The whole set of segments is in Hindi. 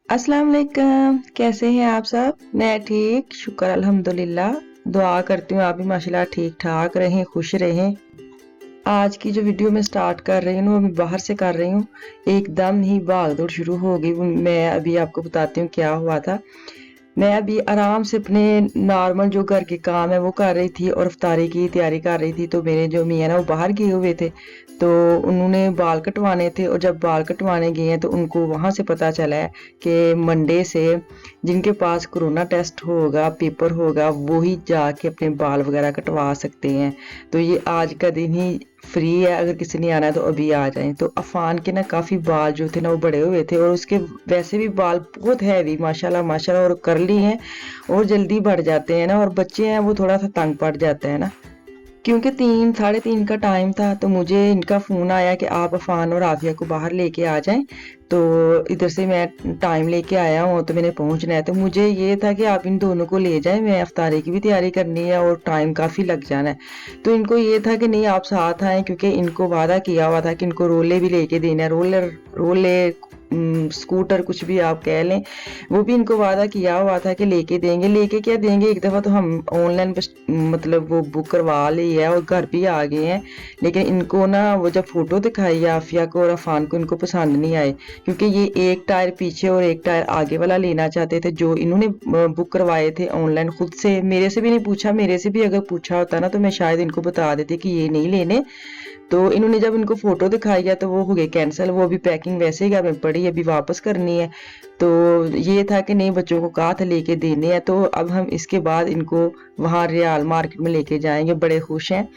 अस्सलाम वालेकुम। कैसे हैं आप सब? मैं ठीक, शुक्र अल्हम्दुलिल्लाह। दुआ करती हूँ आप भी माशाल्लाह ठीक ठाक रहें, खुश रहें। आज की जो वीडियो मैं स्टार्ट कर रही हूँ मैं बाहर से कर रही हूँ। एकदम ही भाग दौड़ शुरू हो गई। मैं अभी आपको बताती हूँ क्या हुआ था। मैं अभी आराम से अपने नॉर्मल जो घर के काम है वो कर रही थी और इफ्तारी की तैयारी कर रही थी। तो मेरे जो मियाँ ना वो बाहर गए हुए थे, तो उन्होंने बाल कटवाने थे। और जब बाल कटवाने गए हैं तो उनको वहाँ से पता चला है कि मंडे से जिनके पास कोरोना टेस्ट होगा, पेपर होगा, वो ही जाके अपने बाल वगैरह कटवा सकते हैं। तो ये आज का दिन ही फ्री है, अगर किसी ने आना है तो अभी आ जाए। तो अफान के ना काफ़ी बाल जो थे ना वो बड़े हुए थे, और उसके वैसे भी बाल बहुत हैवी माशाल्लाह माशाल्लाह और करली हैं और जल्दी बढ़ जाते हैं ना। और बच्चे हैं वो थोड़ा सा तंग पड़ जाते हैं ना, क्योंकि 3 साढ़े 3 का टाइम था। तो मुझे इनका फ़ोन आया कि आप अफान और आफिया को बाहर लेके आ जाएं। तो इधर से मैं टाइम लेके आया हूँ तो मैंने पहुँचना है। तो मुझे ये था कि आप इन दोनों को ले जाएं, मैं इफ्तारी की भी तैयारी करनी है और टाइम काफ़ी लग जाना है। तो इनको ये था कि नहीं आप साथ आएँ, क्योंकि इनको वादा किया हुआ था कि इनको रोले भी लेके देना है। रोलर रोले स्कूटर कुछ भी आप कह लें, वो भी इनको वादा किया हुआ था कि लेके देंगे। लेके क्या देंगे, एक दफ़ा तो हम ऑनलाइन मतलब वो बुक करवा ली है और घर भी आ गए हैं। लेकिन इनको ना वो जब फ़ोटो दिखाई आफिया को और अफान को, इनको पसंद नहीं आए, क्योंकि ये एक टायर पीछे और एक टायर आगे वाला लेना चाहते थे जो इन्होंने बुक करवाए थे ऑनलाइन खुद से। मेरे से भी नहीं पूछा, मेरे से भी अगर पूछा होता ना तो मैं शायद इनको बता देती कि ये नहीं लेने। तो इन्होंने जब इनको फोटो दिखाई है तो वो हो गए कैंसिल। वो अभी पैकिंग वैसे ही घर में पड़ी है, अभी वापस करनी है। तो ये था कि नहीं बच्चों को कहा था लेके देने हैं, तो अब हम इसके बाद इनको वहाँ रियाल मार्केट में लेके जाएंगे। बड़े खुश हैं।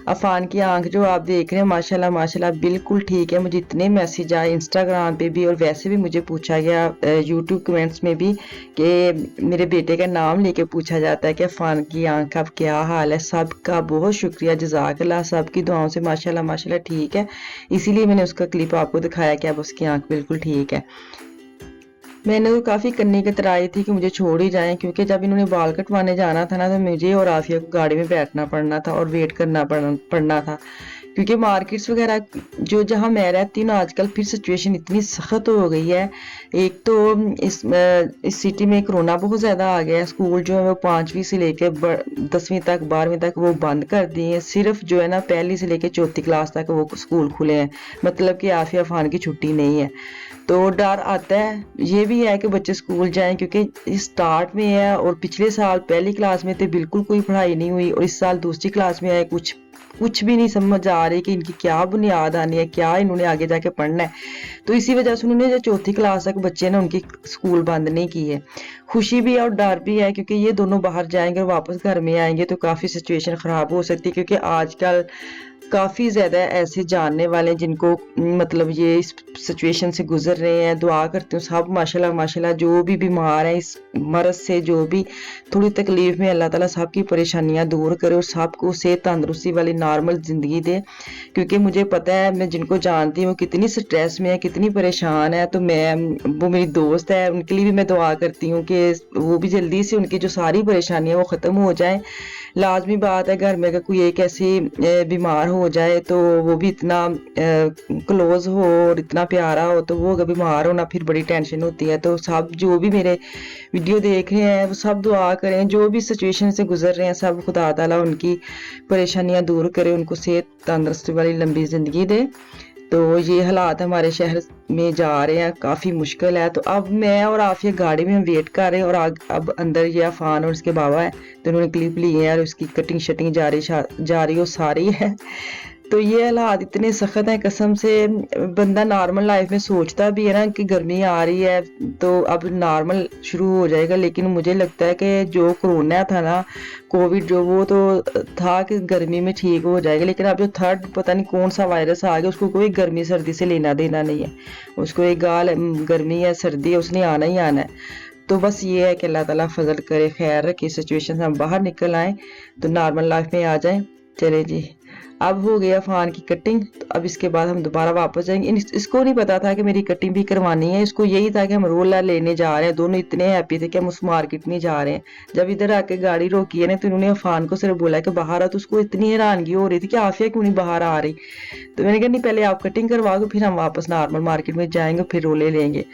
अफान की आंख जो आप देख रहे हैं माशाल्लाह माशाल्लाह बिल्कुल ठीक है। मुझे इतने मैसेज आए इंस्टाग्राम पे भी और वैसे भी मुझे पूछा गया यूट्यूब कमेंट्स में भी कि मेरे बेटे का नाम लेके पूछा जाता है कि अफान की आंख का क्या हाल है। सबका बहुत शुक्रिया, जज़ाकल्लाह। सबकी दुआओं से माशाल्लाह माशाल्लाह ठीक है। इसीलिए मैंने उसका क्लिप आपको दिखाया कि अब उसकी आंख बिल्कुल ठीक है। मैंने तो काफ़ी करने की तराई थी कि मुझे छोड़ ही जाएं, क्योंकि जब इन्होंने बाल कटवाने जाना था ना तो मुझे और आफिया को गाड़ी में बैठना पड़ना था और वेट करना पड़ना था। क्योंकि मार्केट्स वगैरह जो जहाँ मैं रहती हूँ ना आजकल फिर सिचुएशन इतनी सख्त हो गई है। एक तो इस सिटी में कोरोना बहुत ज़्यादा आ गया है। स्कूल जो है वो 5वीं से लेके 10वीं तक 12वीं तक वो बंद कर दिए हैं। सिर्फ जो है ना पहली से लेके चौथी क्लास तक वो स्कूल खुले हैं, मतलब कि आफिया अफान की छुट्टी नहीं है। तो डर आता है, ये भी है कि बच्चे स्कूल जाएं, क्योंकि स्टार्ट में है और पिछले साल पहली क्लास में थे बिल्कुल कोई पढ़ाई नहीं हुई, और इस साल दूसरी क्लास में है। कुछ कुछ भी नहीं समझ आ रही कि इनकी क्या बुनियाद आनी है, क्या इन्होंने आगे जाके पढ़ना है। तो इसी वजह से उन्होंने जो चौथी क्लास तक बच्चे ना उनकी स्कूल बंद नहीं की है। खुशी भी है और डर भी है, क्योंकि ये दोनों बाहर जाएंगे और वापस घर में आएंगे तो काफ़ी सिचुएशन ख़राब हो सकती है। क्योंकि आजकल काफ़ी ज़्यादा ऐसे जानने वाले जिनको मतलब ये इस सिचुएशन से गुजर रहे हैं। दुआ करती हूँ सब माशाल्लाह माशाल्लाह जो भी बीमार हैं इस मर्ज से, जो भी थोड़ी तकलीफ में, अल्लाह ताला सबकी परेशानियां दूर करे और सबको सेहत तंदुरुस्ती वाली नॉर्मल ज़िंदगी दे। क्योंकि मुझे पता है, मैं जिनको जानती हूँ कितनी स्ट्रेस में है, कितनी परेशान है। तो मैं वो मेरी दोस्त है, उनके लिए भी मैं दुआ करती हूँ कि वो भी जल्दी से उनकी जो सारी परेशानियाँ वो ख़त्म हो जाएं। लाजमी बात है घर में अगर कोई एक ऐसी बीमार हो जाए तो वो भी इतना क्लोज हो और इतना प्यारा हो, तो वो अगर बीमार हो ना फिर बड़ी टेंशन होती है। तो सब जो भी मेरे वीडियो देख रहे हैं वो सब दुआ करें, जो भी सिचुएशन से गुजर रहे हैं सब खुदा ताला उनकी परेशानियां दूर करे, उनको सेहत तंदुरुस्ती वाली लंबी ज़िंदगी दे। तो ये हालात हमारे शहर में जा रहे हैं, काफ़ी मुश्किल है। तो अब मैं और आफिया गाड़ी में वेट कर रहे हैं और अब अंदर ये अफान और उसके बाबा है, तो उन्होंने क्लिप ली है और उसकी कटिंग शटिंग जारी और सारी है। तो ये हालात इतने सख्त हैं, कसम से बंदा नॉर्मल लाइफ में सोचता भी है ना कि गर्मी आ रही है तो अब नॉर्मल शुरू हो जाएगा। लेकिन मुझे लगता है कि जो कोरोना था ना, कोविड जो, वो तो था कि गर्मी में ठीक हो जाएगा। लेकिन अब जो थर्ड पता नहीं कौन सा वायरस आ गया, उसको कोई गर्मी सर्दी से लेना देना नहीं है। उसको एक गाल गर्मी है सर्दी है, उसने आना ही आना है। तो बस ये है कि अल्लाह ताला फजल करे, खैर रखे, सिचुएशन से हम बाहर निकल आए तो नॉर्मल लाइफ में आ जाएं। चले जी, अब हो गया फ़ान की कटिंग। तो अब इसके बाद हम दोबारा वापस जाएंगे। इसको नहीं पता था कि मेरी कटिंग भी करवानी है, इसको यही था कि हम रोलर लेने जा रहे हैं। दोनों इतने हैप्पी थे कि हम उस मार्केट में जा रहे हैं। जब इधर आके गाड़ी रोकी है ना तो इन्होंने अफान को सिर्फ बोला कि बाहर आ, तो उसको इतनी हैरानगी हो रही थी कि आफिया क्यों नहीं बाहर आ रही। तो मैंने कहा नहीं, पहले आप कटिंग करवाओगे फिर हम वापस नॉर्मल मार्केट में जाएंगे फिर रोले लेंगे।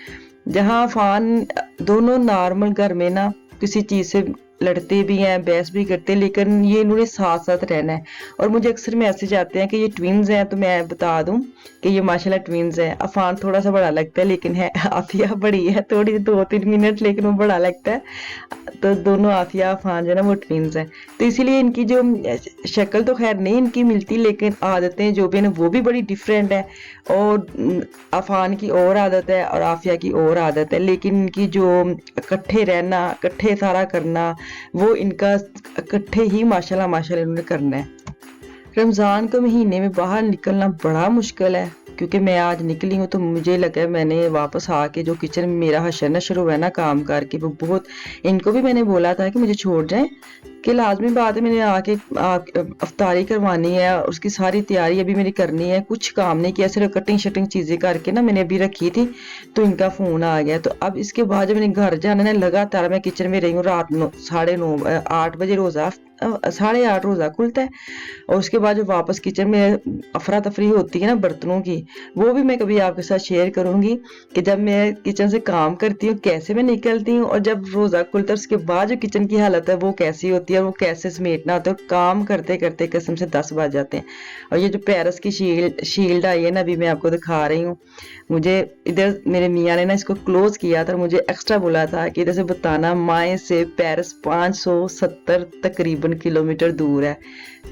जहाँ अफान दोनों नॉर्मल घर में ना किसी चीज़ से लड़ते भी हैं, बहस भी करते हैं, लेकिन ये इन्होंने साथ साथ रहना है। और मुझे अक्सर मैसेज आते हैं कि ये ट्विन्स हैं, तो मैं बता दूं कि ये माशाल्लाह ट्विन्स हैं। अफान थोड़ा सा बड़ा लगता है लेकिन है, आफिया बड़ी है थोड़ी 2-3 मिनट, लेकिन वो बड़ा लगता है। तो दोनों आफिया अफान जो है ना वो ट्विन्स हैं। तो इसीलिए इनकी जो शक्ल तो खैर नहीं इनकी मिलती, लेकिन आदतें जो भी है वो भी बड़ी डिफरेंट है। और अफान की और आदत है और आफिया की और आदत है, लेकिन इनकी जो इकट्ठे रहना, इकट्ठे सारा करना, वो इनका इकट्ठे ही माशाल्लाह माशाल्लाह इन्होंने करना है। रमज़ान के महीने में बाहर निकलना बड़ा मुश्किल है, क्योंकि मैं आज निकली हूँ तो मुझे लगा मैंने वापस आके जो किचन में मेरा हशर शुरू हुआ है ना काम करके, वो बहुत, इनको भी मैंने बोला था कि मुझे छोड़ जाएं, कि लाजमी बात है मैंने आके अफ्तारी करवानी है, उसकी सारी तैयारी अभी मेरी करनी है, कुछ काम नहीं किया, सिर्फ कटिंग शटिंग चीज़ें करके ना मैंने अभी रखी थी, तो इनका फ़ोन आ गया। तो अब इसके बाद जब मैंने घर जाना है, लगातार मैं किचन में रही हूँ, रात 9:30 8 बजे रोज़ा 8:30 रोज़ा खुलता है, और उसके बाद जो वापस किचन में अफरा तफरी होती है ना बर्तनों की, वो भी मैं कभी आपके साथ शेयर करूंगी कि जब मैं किचन से काम करती हूँ कैसे मैं निकलती हूँ, और जब रोज़ा खुलता है उसके बाद जो किचन की हालत है वो कैसी होती है, और वो कैसे समेटना होता है। काम करते करते कसम से 10 बज जाते हैं। और ये जो पेरिस की शील्ड आई है ना, अभी मैं आपको दिखा रही हूँ, मुझे इधर मेरे मियाँ ने ना इसको क्लोज किया था, मुझे एक्स्ट्रा बोला था कि इधर से बताना माए से पेरिस 570 तकरीबन किलोमीटर दूर है।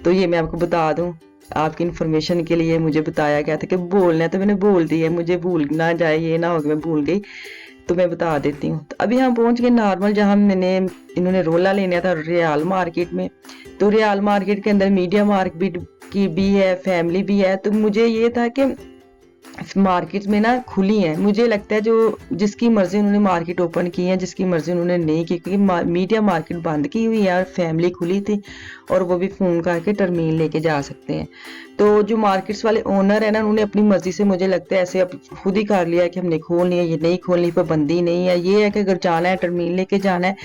तो ये मैं आपको बता दूं, आपकी इन्फॉर्मेशन के लिए मुझे बताया गया था कि बोलना है, तो मैंने बोल दिया, मुझे भूल ना जाए, ये ना हो कि मैं भूल गई, तो मैं बता देती हूँ। तो अभी हम पहुंच गए नॉर्मल, जहाँ मैंने इन्होंने रोला लेना था रियाल मार्केट में। तो रियाल मार्केट के अंदर मीडिया मार्केट की भी है, फैमिली भी है। तो मुझे ये था कि मार्केट में ना खुली है, मुझे लगता है जो जिसकी मर्जी उन्होंने मार्केट ओपन की है, जिसकी मर्जी उन्होंने नहीं की, क्योंकि मीडिया मार्केट बंद की हुई है और फैमिली खुली थी, और वो भी फ़ोन करके टर्मीन लेके जा सकते हैं। तो जो मार्केट्स वाले ओनर है ना, उन्होंने अपनी मर्जी से मुझे लगता है ऐसे अब खुद ही कर लिया है कि हमने खोलनी है, ये नहीं खोलनी, पाबंदी नहीं है। ये है कि अगर जाना है टर्मीन लेके जाना है।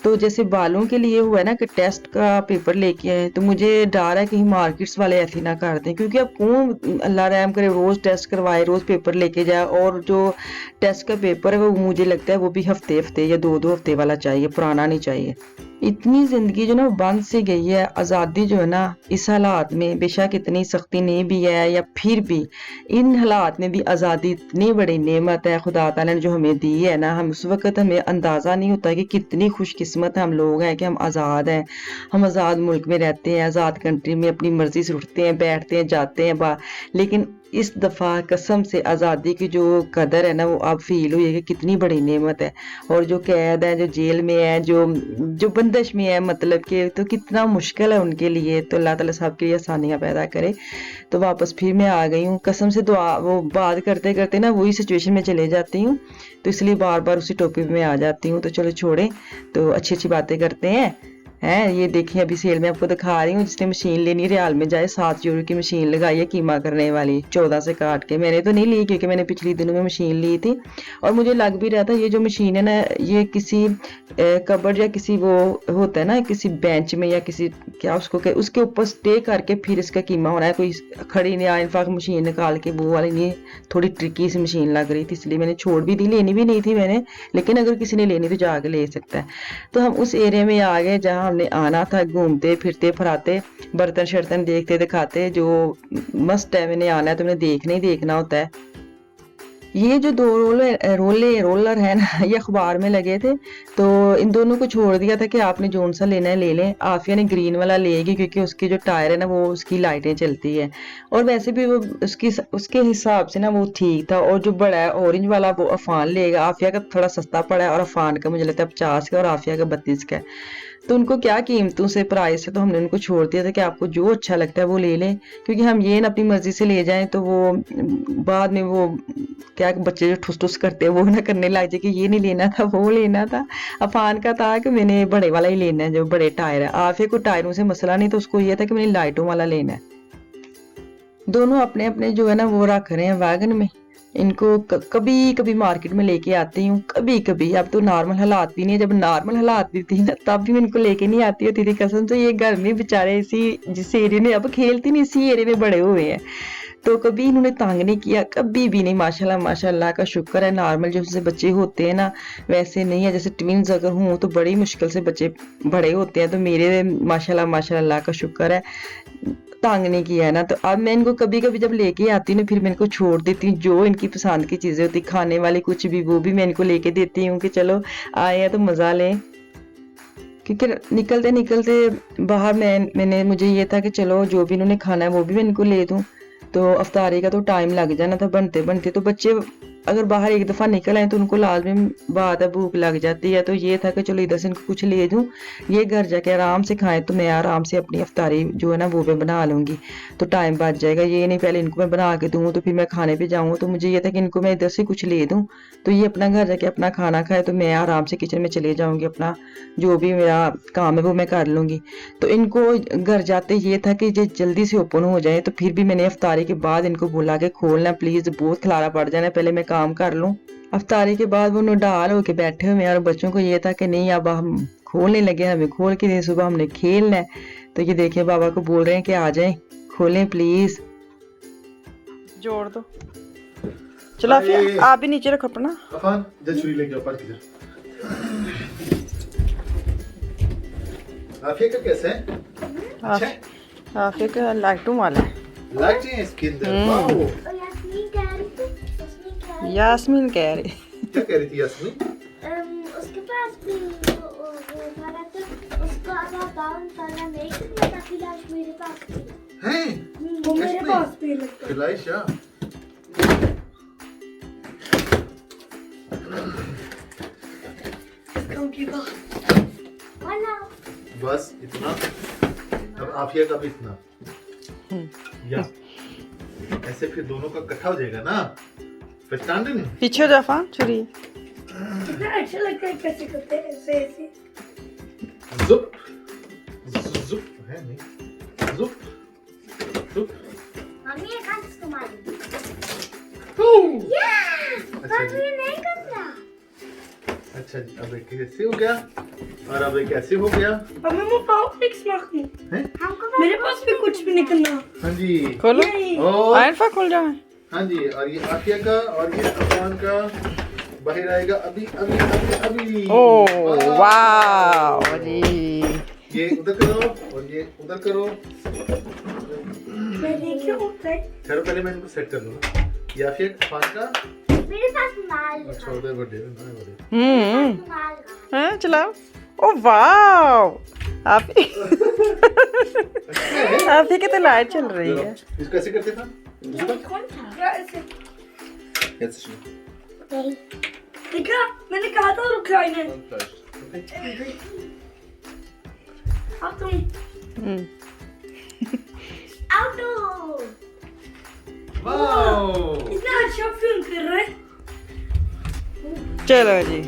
तो जैसे बालों के लिए हुआ है ना कि टेस्ट का पेपर लेके आए, तो मुझे डर है कहीं मार्केट्स वाले ऐसे ना कर दें, क्योंकि अब कौन अल्लाह रहम करे रोज़ टेस्ट करवाए, रोज़ पेपर लेके जाए। और जो टेस्ट का पेपर है वो मुझे लगता है वो भी हफ्ते हफ्ते या 2-2 हफ्ते वाला चाहिए, पुराना नहीं चाहिए। इतनी ज़िंदगी जो ना बंद सी गई है, आज़ादी जो है ना इस हालात में, बेशक इतनी सख्ती नहीं भी है, या फिर भी इन हालात में भी आज़ादी इतनी बड़ी नेमत है खुदा ताला ने जो हमें दी है ना, हम उस वक़्त हमें अंदाज़ा नहीं होता कि कितनी खुशकिस्मत हम लोग हैं कि हम आज़ाद हैं। हम आज़ाद मुल्क में रहते हैं, आज़ाद कंट्री में अपनी मर्ज़ी से उठते हैं, बैठते हैं, जाते हैं लेकिन इस दफ़ा कसम से आज़ादी की जो कदर है ना वो अब फील हुई है कि कितनी बड़ी नेमत है। और जो कैद है, जो जेल में है, जो बंदिश में है, मतलब कि तो कितना मुश्किल है उनके लिए। तो अल्लाह ताला सब के लिए आसानियाँ पैदा करे। तो वापस फिर मैं आ गई हूँ, कसम से दुआ वो बात करते करते ना वही सिचुएशन में चले जाती हूँ, तो इसलिए बार बार उसी टॉपिक में आ जाती हूँ। तो चलो छोड़ें, तो अच्छी अच्छी बातें करते हैं। ये देखिए अभी सेल में आपको दिखा रही हूँ, जिसने मशीन लेनी है रियाल में जाए, 7 यूरो की मशीन लगाई है कीमा करने वाली, 14 से काट के। मैंने तो नहीं ली क्योंकि मैंने पिछले दिनों में मशीन ली थी, और मुझे लग भी रहा था ये जो मशीन है ना ये किसी कबर्ड या किसी वो होता है ना किसी बेंच में या किसी क्या उसके ऊपर स्टे करके फिर इसका कीमा होना है, कोई खड़ी नहीं इनफाक मशीन निकाल के वो वाली नहीं, थोड़ी ट्रिकी सी मशीन लग रही थी, इसलिए मैंने छोड़ भी दी, लेनी भी नहीं थी मैंने, लेकिन अगर किसी ने लेनी तो जाके ले सकता है। तो हम उस एरिया में आ गए जहाँ हमने आना था, घूमते फिरते फराते बर्तन शर्तन देखते दिखाते, जो मस्ट है मैंने आना है तो मैंने देखना ही देखना होता है। ये जो 2 रोलर है ना ये अखबार में लगे थे, तो इन दोनों को छोड़ दिया था कि आपने जोन सा लेना है ले लें। आफिया ने ग्रीन वाला लेगी क्योंकि उसकी जो टायर है ना वो उसकी लाइटें चलती है, और वैसे भी वो उसके हिसाब से ना वो ठीक था। और जो बड़ा है ऑरेंज वाला वो अफान लेगा, आफिया का थोड़ा सस्ता पड़ा है, और अफान का मुझे लगता है 50 का और आफिया का 32 का है। तो उनको क्या कीमतों से प्राइस है, तो हमने उनको छोड़ दिया था कि आपको जो अच्छा लगता है वो ले लें, क्योंकि हम ये ना अपनी मर्जी से ले जाएं तो वो बाद में वो क्या बच्चे जो ठुस ठुस करते हैं वो ना करने लग जाए कि ये नहीं लेना था वो लेना था। अफान का था कि मैंने बड़े वाला ही लेना है जो बड़े टायर है। आफिया को टायरों से मसला नहीं, तो उसको ये था कि मैंने लाइटों वाला लेना है। दोनों अपने अपने जो है ना वो रख रहे हैं वैगन में। इनको कभी कभी मार्केट में लेके आती हूँ, कभी कभी। अब तो नॉर्मल हालात भी नहीं है, जब नॉर्मल हालात भी थी ना तब भी मैं इनको लेके नहीं आती होती थी कसम से। ये घर में बेचारे इसी जिस एरिया में अब खेलती नहीं, इसी एरिया में बड़े हुए हैं, तो कभी इन्होंने तंग नहीं किया, कभी भी नहीं। माशाल्लाह माशाल्लाह का शुक्र है। नॉर्मल जैसे बच्चे होते हैं ना वैसे नहीं है। जैसे ट्विंस अगर हों तो बड़ी मुश्किल से बच्चे बड़े होते हैं, तो मेरे माशाल्लाह माशाल्लाह का शुक्र है तंग नहीं किया है ना। तो अब मैं इनको कभी कभी जब लेके आती हूँ ना फिर मैं इनको छोड़ देती हूँ। जो इनकी पसंद की चीजें होती खाने वाली कुछ भी वो भी मैं इनको लेके देती हूँ कि चलो आए हैं तो मजा लें। क्योंकि निकलते निकलते बाहर मैंने मुझे ये था कि चलो जो भी इन्होंने खाना है वो भी मैं इनको ले दूं। तो अफ्तारी का तो टाइम लग जाना था बनते बनते। तो बच्चे अगर बाहर एक दफ़ा निकल आए तो उनको लाजमी बात है भूख लग जाती है। तो ये था कि चलो इधर से इनको कुछ ले दूं, ये घर जाके आराम से खाएं, तो मैं आराम से अपनी अफ्तारी जो है ना वो मैं बना लूँगी, तो टाइम बच जाएगा। ये नहीं पहले इनको मैं बना के दूँ तो फिर मैं खाने पे जाऊँ। तो मुझे ये था कि इनको मैं इधर से कुछ ले दूँ तो ये अपना घर जाके अपना खाना खाए, तो मैं आराम से किचन में चले जाऊँगी, अपना जो भी मेरा काम है वो मैं कर लूँगी। तो इनको घर जाते ये था कि ये जल्दी से ओपन हो जाए। तो फिर भी मैंने अफ्तारी के बाद इनको बोला कि खोलना प्लीज़, बहुत खलारा पड़ जाना, पहले मैं काम कर लूँ। अफ्तारी के बाद वो नडाल होके बैठे हुए हैं और बच्चों को ये था कि नहीं अब हम खोलने लगे, हमें खोल के दें, सुबह हमने खेलना है। तो ये देखिए बाबा को बोल रहे हैं कि आ जाएं, खोलें प्लीज। जोड़ दो, चला फिर आप भी नीचे रखो अपना। अफान जब छुरी लेके जाओ पर किधर। आफिया का कैसा है? अच्छा है? आफिया का लाइटों वाला है। लाइट है इसके अंदर। वाओ। यास्मीन कह रही क्या कह रही थी यास्मीन? उसके पास भी वो वाला था, उसको आधा डाउन करना नहीं करना था, फिलहाल मेरे पास भी है। वो मेरे पास भी लगता है। फिलाइशा बस इतना। अब आफिया का भी इतना या ऐसे फिर दोनों का इकट्ठा हो जाएगा ना। पहचान रहे नहीं? पीछे हो जाफा छुरी। कितना अच्छा लगता है कैसे करते हैं ऐसे ऐसे। जुप जुप है नहीं जुप जुप। मम्मी ये कहाँ इस्तेमाल है? अच्छा जी, ये नहीं करना। अच्छा जी, अब एक ऐसे हो गया और अब एक ऐसे हो गया। अब मैं वो पाव फिक्स मारती हूँ। हैं? मेरे पास भी कुछ भी नहीं करना। हाँ जी खोलो और आयरफा खोल जाए। हाँ जी, और ये आफिया का और ये अफान का बाहर आएगा अभी अभी अभी अभी। ओ वाह जी। ये उधर करो और ये उधर करो। मैं देखियो चलो पहले मैं इनको सेट कर दूँ। ये आफिया अफान का मेरे पास माल है। अच्छा उधर बड़े ना बड़े। माल हाँ चलाओ। ओ वाह आप ही की तो लाइट चल रही है। इसको कैसे करते था? कौन था? ऐसे कैसे? देखा मैंने कहा था रुक जाइए। अब तुम आउटो। वाओ इतना अच्छा फिल्म कर रहे हैं। चलो जी।